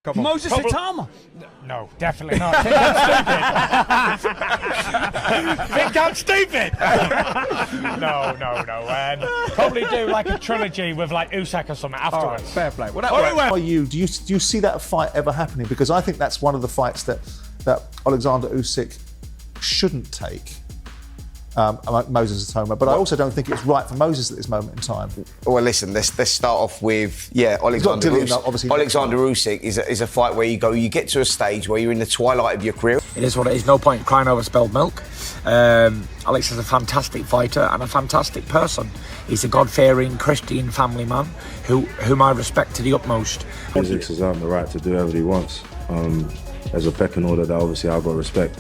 Come on. Moses Itauma. No, definitely not. Think I'm stupid. No. Probably do like a trilogy with like Usyk or something afterwards. Right, fair play. Well, do you see that fight ever happening? Because I think that's one of the fights that Oleksandr Usyk shouldn't take. Moses Itauma, but I also don't think it's right for Moses at this moment in time. Well, listen, let's start off with Oleksandr Usyk is a fight where you get to a stage where you're in the twilight of your career. It is what it is. No point crying over spilled milk. Alex is a fantastic fighter and a fantastic person. He's a God-fearing Christian family man whom I respect to the utmost. Usyk has earned the right to do whatever he wants. There's a pecking order that obviously I've got to respect.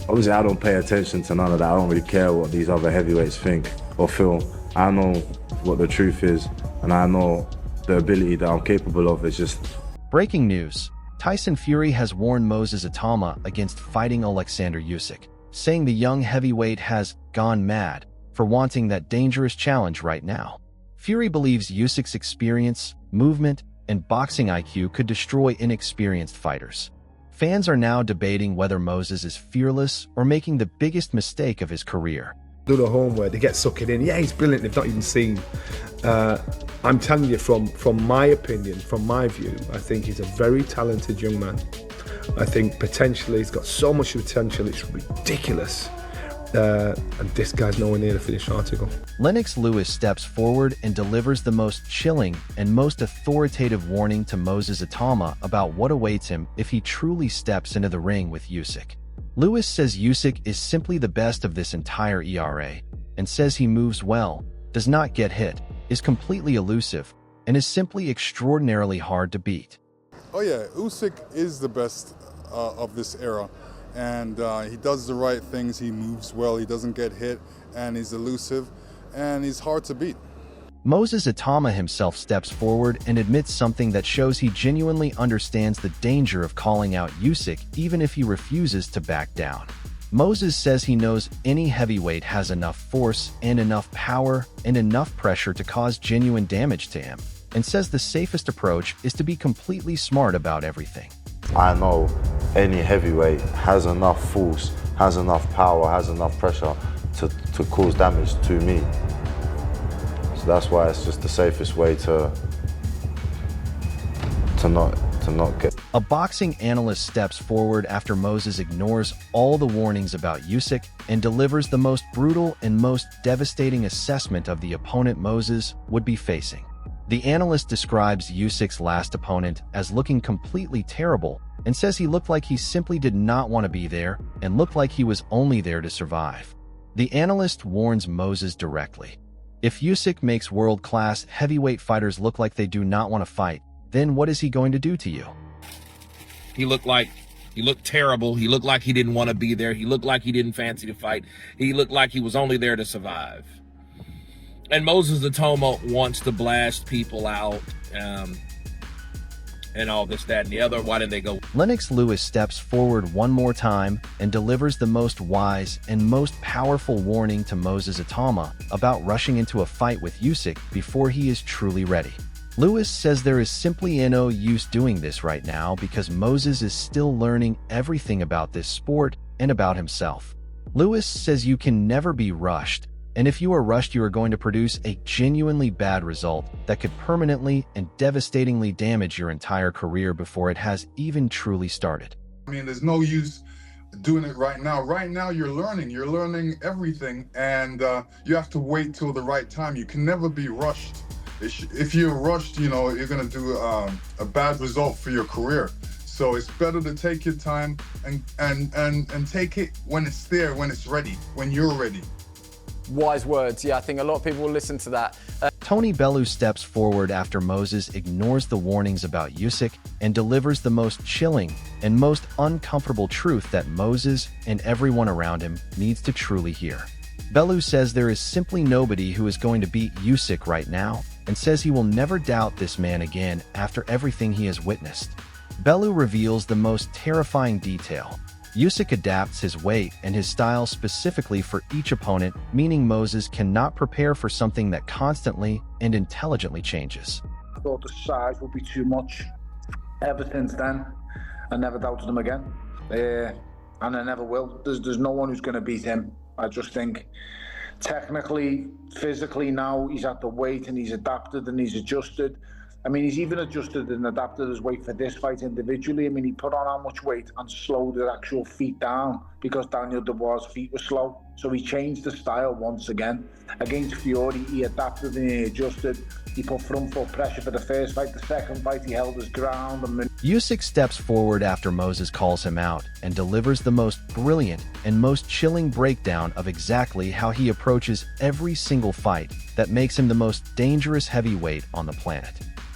Obviously, I don't pay attention to none of that. I don't really care what these other heavyweights think or feel. I know what the truth is, and I know the ability that I'm capable of. It's just... Breaking news. Tyson Fury has warned Moses Itauma against fighting Oleksandr Usyk, saying the young heavyweight has gone mad for wanting that dangerous challenge right now. Fury believes Usyk's experience, movement, and boxing IQ could destroy inexperienced fighters. Fans are now debating whether Moses is fearless or making the biggest mistake of his career. Do the homework, they get sucked in. Yeah, he's brilliant, they've not even seen. I'm telling you from my opinion, from my view, I think he's a very talented young man. I think potentially he's got so much potential, it's ridiculous. And this guy's nowhere near the finished article. Lennox Lewis steps forward and delivers the most chilling and most authoritative warning to Moses Itauma about what awaits him if he truly steps into the ring with Usyk. Lewis says Usyk is simply the best of this entire ERA, and says he moves well, does not get hit, is completely elusive, and is simply extraordinarily hard to beat. Oh yeah, Usyk is the best of this era. And he does the right things, he moves well, he doesn't get hit, and he's elusive, and he's hard to beat. Moses Itauma himself steps forward and admits something that shows he genuinely understands the danger of calling out Usyk even if he refuses to back down. Moses says he knows any heavyweight has enough force and enough power and enough pressure to cause genuine damage to him, and says the safest approach is to be completely smart about everything. I know any heavyweight has enough force, has enough power, has enough pressure to cause damage to me. So that's why it's just the safest way to not get. A boxing analyst steps forward after Moses ignores all the warnings about Usyk and delivers the most brutal and most devastating assessment of the opponent Moses would be facing. The analyst describes Usyk's last opponent as looking completely terrible and says he looked like he simply did not want to be there and looked like he was only there to survive. The analyst warns Moses directly. If Usyk makes world-class heavyweight fighters look like they do not want to fight, then what is he going to do to you? He looked terrible. He looked like he didn't want to be there. He looked like he didn't fancy to fight. He looked like he was only there to survive. And Moses Itauma wants to blast people out and all this, that, and the other. Why didn't they go? Lennox Lewis steps forward one more time and delivers the most wise and most powerful warning to Moses Itauma about rushing into a fight with Usyk before he is truly ready. Lewis says there is simply no use doing this right now because Moses is still learning everything about this sport and about himself. Lewis says you can never be rushed, and if you are rushed, you are going to produce a genuinely bad result that could permanently and devastatingly damage your entire career before it has even truly started. I mean, there's no use doing it right now. Right now, you're learning everything, and you have to wait till the right time. You can never be rushed. If you're rushed, you're going to do a bad result for your career. So it's better to take your time and take it when it's there, when it's ready, when you're ready. Wise words. Yeah, I think a lot of people will listen to that. Tony Bellew steps forward after Moses ignores the warnings about Usyk and delivers the most chilling and most uncomfortable truth that Moses and everyone around him needs to truly hear. Bellew says there is simply nobody who is going to beat Usyk right now and says he will never doubt this man again after everything he has witnessed. Bellew reveals the most terrifying detail. Usyk adapts his weight and his style specifically for each opponent, meaning Moses cannot prepare for something that constantly and intelligently changes. thought the size would be too much. Ever since then, I never doubted him again. And I never will. There's no one who's going to beat him. I just think technically, physically now, he's at the weight and he's adapted and he's adjusted. I mean, he's even adjusted and adapted his weight for this fight individually. I mean, he put on how much weight and slowed the actual feet down because Daniel Dubois' feet were slow. So he changed the style once again. Against Fury, he adapted and he adjusted. He put front foot pressure for the first fight. The second fight, he held his ground. Usyk steps forward after Moses calls him out and delivers the most brilliant and most chilling breakdown of exactly how he approaches every single fight that makes him the most dangerous heavyweight on the planet.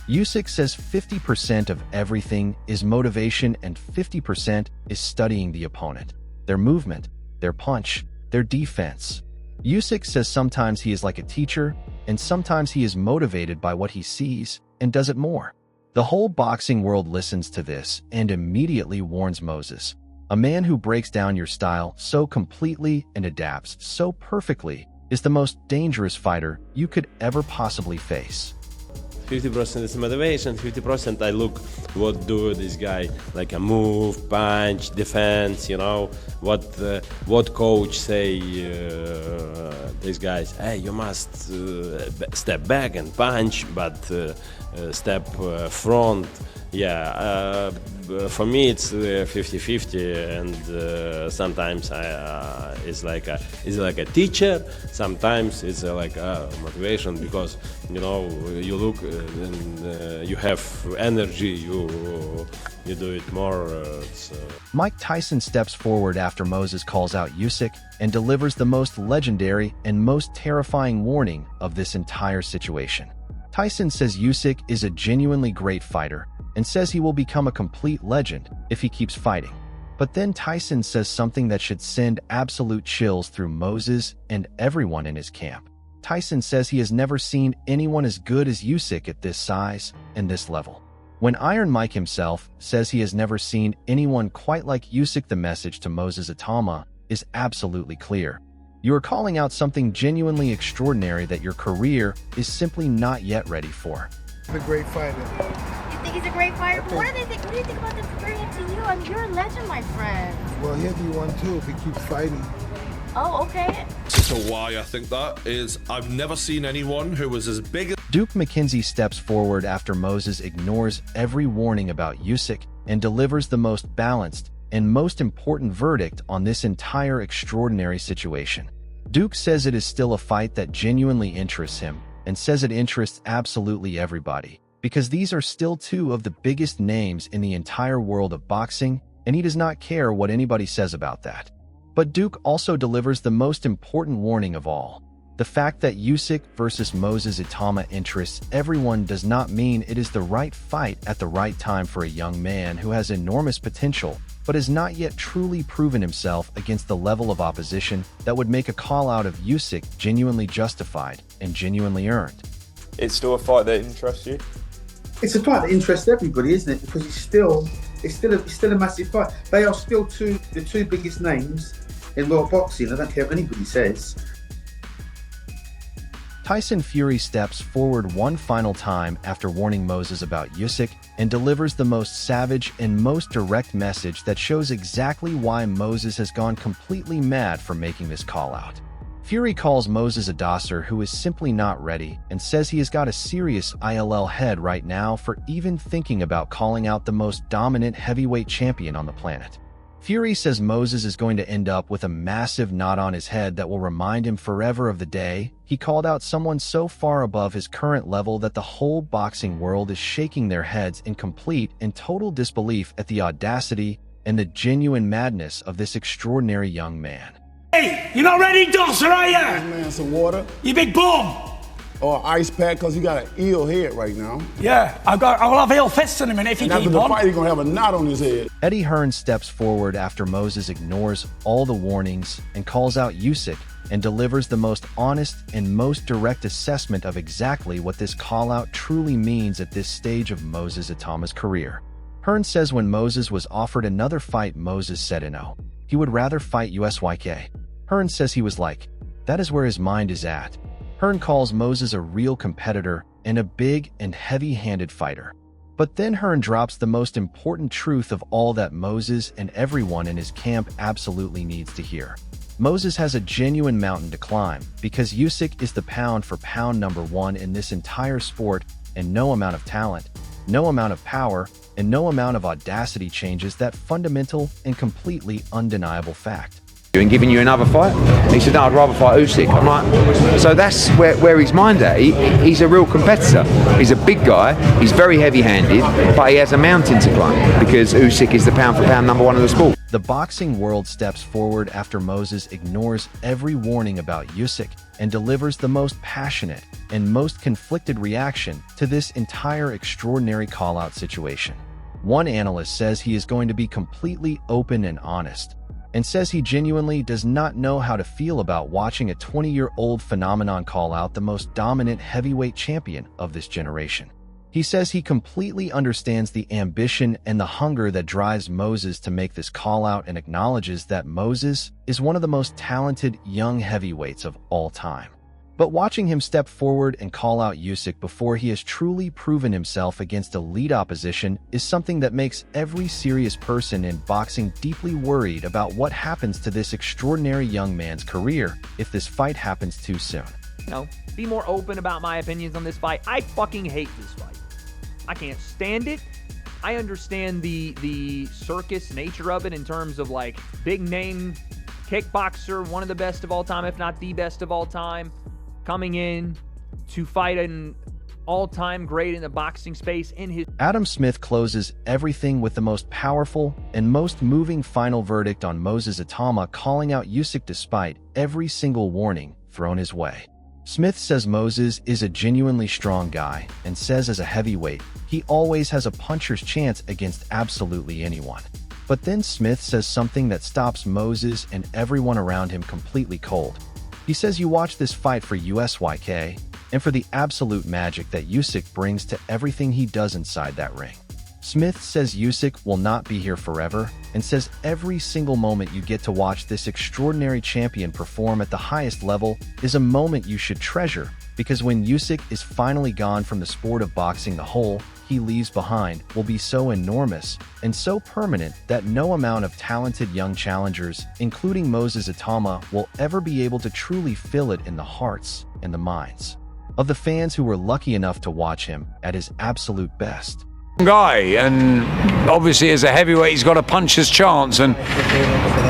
Usyk says 50% of everything is motivation and 50% is studying the opponent, their movement, their punch, their defense. Usyk says sometimes he is like a teacher, and sometimes he is motivated by what he sees and does it more. The whole boxing world listens to this and immediately warns Moses, a man who breaks down your style so completely and adapts so perfectly is the most dangerous fighter you could ever possibly face. 50% is motivation, 50% I look what do this guy, like a move, punch, defense, you know, what coach say these guys, hey, you must step back and punch, but step front. Yeah, for me it's 50-50, and sometimes it's like a teacher, sometimes it's like a motivation, because you know you look and you have energy, you do it more. Mike Tyson steps forward after Moses calls out Usyk and delivers the most legendary and most terrifying warning of this entire situation. Tyson says Usyk is a genuinely great fighter and says he will become a complete legend if he keeps fighting. But then Tyson says something that should send absolute chills through Moses and everyone in his camp. Tyson says he has never seen anyone as good as Usyk at this size and this level. When Iron Mike himself says he has never seen anyone quite like Usyk, the message to Moses Itauma is absolutely clear. You are calling out something genuinely extraordinary that your career is simply not yet ready for. He's a great fighter. You think he's a great fighter? But what do you think about this bringing to you? I mean, you're a legend, my friend. Well, he'll be one too if he keeps fighting. Oh, okay. So why I think that is, I've never seen anyone who was as big as... Duke McKenzie steps forward after Moses ignores every warning about Usyk and delivers the most balanced and most important verdict on this entire extraordinary situation. Duke says it is still a fight that genuinely interests him and says it interests absolutely everybody, because these are still two of the biggest names in the entire world of boxing, and he does not care what anybody says about that. But Duke also delivers the most important warning of all. The fact that Usyk versus Moses Itauma interests everyone does not mean it is the right fight at the right time for a young man who has enormous potential, but has not yet truly proven himself against the level of opposition that would make a call-out of Usyk genuinely justified and genuinely earned. It's still a fight that interests you? It's a fight that interests everybody, isn't it? Because it's still a massive fight. They are still the two biggest names in world boxing. I don't care what anybody says. Tyson Fury steps forward one final time after warning Moses about Usyk and delivers the most savage and most direct message that shows exactly why Moses has gone completely mad for making this call-out. Fury calls Moses a dosser who is simply not ready and says he has got a serious ILL head right now for even thinking about calling out the most dominant heavyweight champion on the planet. Fury says Moses is going to end up with a massive knot on his head that will remind him forever of the day he called out someone so far above his current level that the whole boxing world is shaking their heads in complete and total disbelief at the audacity and the genuine madness of this extraordinary young man. Hey, you're not ready, dosser, are ya? Man, some water. You big bum! Or ice pack, because you got an ill head right now. Yeah, I'll have ill fists in a minute if you keep on. After the fight, you're going to have a knot on his head. Eddie Hearn steps forward after Moses ignores all the warnings and calls out Usyk and delivers the most honest and most direct assessment of exactly what this call-out truly means at this stage of Moses Itauma's career. Hearn says when Moses was offered another fight, Moses said no. He would rather fight Usyk. Hearn says he was like, that is where his mind is at. Hearn calls Moses a real competitor and a big and heavy-handed fighter. But then Hearn drops the most important truth of all that Moses and everyone in his camp absolutely needs to hear. Moses has a genuine mountain to climb because Usyk is the pound-for-pound #1 in this entire sport, and no amount of talent, no amount of power, and no amount of audacity changes that fundamental and completely undeniable fact. And giving you another fight? He said, no, I'd rather fight Usyk. I'm like, so that's where his mind at. He's a real competitor. He's a big guy, he's very heavy-handed, but he has a mountain to climb because Usyk is the pound-for-pound #1 of the sport. The boxing world steps forward after Moses ignores every warning about Usyk and delivers the most passionate and most conflicted reaction to this entire extraordinary call-out situation. One analyst says he is going to be completely open and honest, and says he genuinely does not know how to feel about watching a 20-year-old phenomenon call out the most dominant heavyweight champion of this generation. He says he completely understands the ambition and the hunger that drives Moses to make this call out and acknowledges that Moses is one of the most talented young heavyweights of all time. But watching him step forward and call out Usyk before he has truly proven himself against elite opposition is something that makes every serious person in boxing deeply worried about what happens to this extraordinary young man's career if this fight happens too soon. Be more open about my opinions on this fight. I fucking hate this fight. I can't stand it. I understand the circus nature of it in terms of like big name kickboxer, one of the best of all time, if not the best of all time, coming in to fight an all-time great in the boxing space in his... Adam Smith closes everything with the most powerful and most moving final verdict on Moses Itauma, calling out Usyk despite every single warning thrown his way. Smith says Moses is a genuinely strong guy and says as a heavyweight, he always has a puncher's chance against absolutely anyone. But then Smith says something that stops Moses and everyone around him completely cold. He says you watch this fight for Usyk and for the absolute magic that Usyk brings to everything he does inside that ring. Smith says Usyk will not be here forever and says every single moment you get to watch this extraordinary champion perform at the highest level is a moment you should treasure, because when Usyk is finally gone from the sport of boxing, the hole he leaves behind will be so enormous and so permanent that no amount of talented young challengers, including Moses Itauma, will ever be able to truly fill it in the hearts and the minds of the fans who were lucky enough to watch him at his absolute best. Guy, and obviously as a heavyweight he's got a puncher's chance, and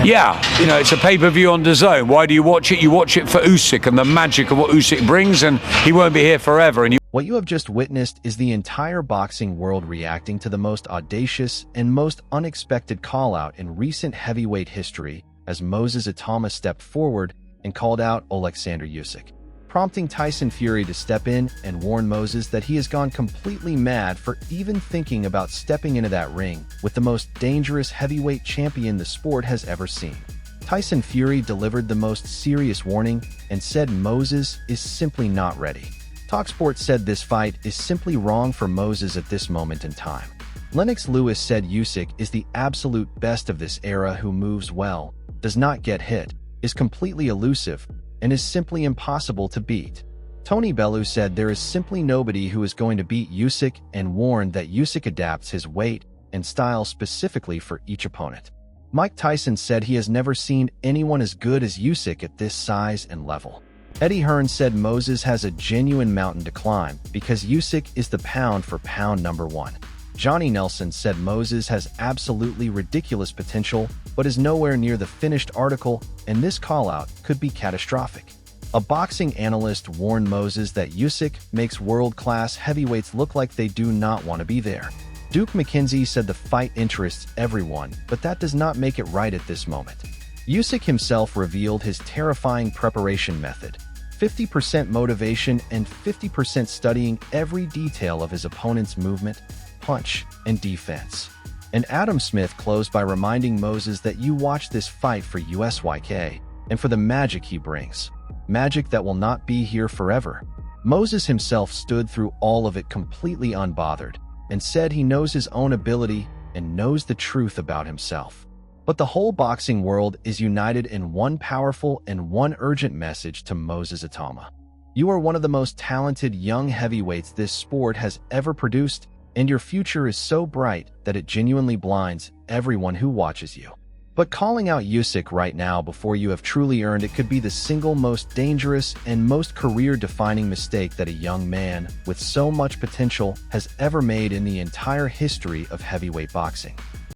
yeah, it's a pay-per-view on DAZN. Why do you watch it? You watch it for Usyk and the magic of what Usyk brings, and he won't be here forever. What you have just witnessed is the entire boxing world reacting to the most audacious and most unexpected call-out in recent heavyweight history as Moses Itauma stepped forward and called out Oleksandr Usyk, prompting Tyson Fury to step in and warn Moses that he has gone completely mad for even thinking about stepping into that ring with the most dangerous heavyweight champion the sport has ever seen. Tyson Fury delivered the most serious warning and said Moses is simply not ready. TalkSport said this fight is simply wrong for Moses at this moment in time. Lennox Lewis said Usyk is the absolute best of this era, who moves well, does not get hit, is completely elusive, and is simply impossible to beat. Tony Bellew said there is simply nobody who is going to beat Usyk and warned that Usyk adapts his weight and style specifically for each opponent. Mike Tyson said he has never seen anyone as good as Usyk at this size and level. Eddie Hearn said Moses has a genuine mountain to climb because Usyk is the pound-for-pound #1. Johnny Nelson said Moses has absolutely ridiculous potential but is nowhere near the finished article, and this call-out could be catastrophic. A boxing analyst warned Moses that Usyk makes world-class heavyweights look like they do not want to be there. Duke McKenzie said the fight interests everyone, but that does not make it right at this moment. Usyk himself revealed his terrifying preparation method: 50% motivation and 50% studying every detail of his opponent's movement, punch, and defense. And Adam Smith closed by reminding Moses that you watch this fight for Usyk and for the magic he brings. Magic that will not be here forever. Moses himself stood through all of it completely unbothered and said he knows his own ability and knows the truth about himself. But the whole boxing world is united in one powerful and one urgent message to Moses Itauma. You are one of the most talented young heavyweights this sport has ever produced, and your future is so bright that it genuinely blinds everyone who watches you. But calling out Usyk right now before you have truly earned it could be the single most dangerous and most career-defining mistake that a young man with so much potential has ever made in the entire history of heavyweight boxing.